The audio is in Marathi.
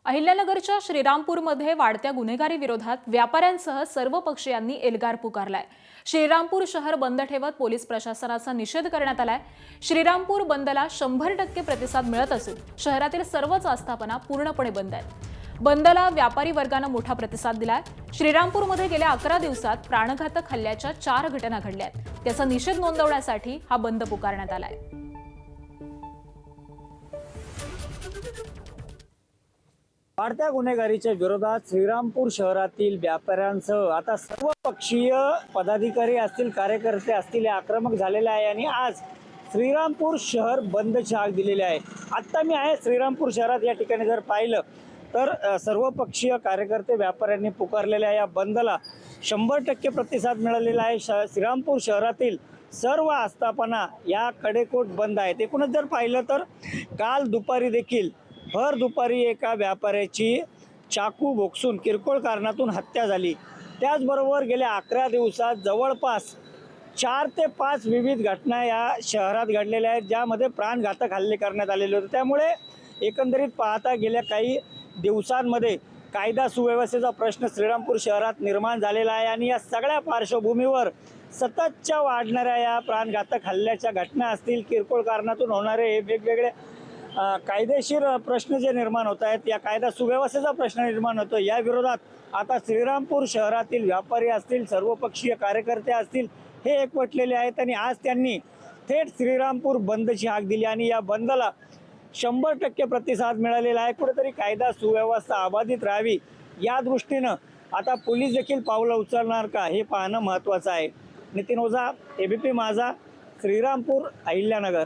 अहिल्यानगरच्या श्रीरामपूरमध्ये वाढत्या गुन्हेगारी विरोधात व्यापाऱ्यांसह सर्व पक्षीयांनी एल्गार पुकारलाय। श्रीरामपूर शहर बंद ठेवत पोलीस प्रशासनाचा निषेध करण्यात आलाय। श्रीरामपूर बंदला 100% प्रतिसाद मिळत असून शहरातील सर्वच आस्थापना पूर्णपणे बंद आहेत। बंदला व्यापारी वर्गाने मोठा प्रतिसाद दिलाय। श्रीरामपूरमध्ये गेल्या 11 दिवसात प्राणघातक हल्ल्याच्या 4 घटना घडल्या आहेत। त्याचा निषेध नोंदवण्यासाठी हा बंद पुकारण्यात आलाय। वाढत्या गुन्हेगारीच्या विरोधात श्रीरामपूर शहरातील व्यापाऱ्यांसह आता सर्व पक्षीय पदाधिकारी असतील, कार्यकर्ते असतील, हे आक्रमक झालेले आहे आणि आज श्रीरामपूर शहर बंदची हाक दिलेली आहे। आत्ता मी आहे श्रीरामपूर शहरात। या ठिकाणी जर पाहिलं तर सर्व पक्षीय कार्यकर्ते व्यापाऱ्यांनी पुकारलेल्या या बंदला 100% प्रतिसाद मिळालेला आहे। श्रीरामपूर शहरातील सर्व आस्थापना या कडेकोट बंद आहेत। एकूणच जर पाहिलं तर काल दुपारी देखील भर दुपारी एका व्यापाऱ्याची चाकू भोगसून किरकोळ कारणातून हत्या झाली। त्याचबरोबर गेल्या 11 दिवसात जवळपास 4 ते 5 विविध घटना या शहरात घडलेल्या आहेत, ज्यामध्ये प्राणघातक हल्ले करण्यात आलेले होते। त्यामुळे एकंदरीत पाहता गेल्या काही दिवसांमध्ये कायदा सुव्यवस्थेचा प्रश्न श्रीरामपूर शहरात निर्माण झालेला आहे आणि या सगळ्या पार्श्वभूमीवर सततच्या वाढणाऱ्या या प्राणघातक हल्ल्याच्या घटना असतील, किरकोळ कारणातून होणारे हे वेगवेगळे कायदेशीर प्रश्न जे निर्माण होत आहेत, या कायदा सुव्यवस्थेचा प्रश्न निर्माण होतो। या विरोधात आता श्रीरामपूर शहरातील व्यापारी असतील, सर्वपक्षीय कार्यकर्ते असतील, हे एकवटलेले आहेत आणि आज त्यांनी थेट श्रीरामपूर बंदची हाक दिली आणि या बंदला 100% प्रतिसाद मिळालेला आहे। कुठेतरी कायदा सुव्यवस्था अबाधित राहावी या दृष्टीनं आता पोलीस देखील पावलं उचलणार का, हे पाहणं महत्त्वाचं आहे। नितीन ओझा, एबीपी माझा, श्रीरामपूर, अहिल्यानगर।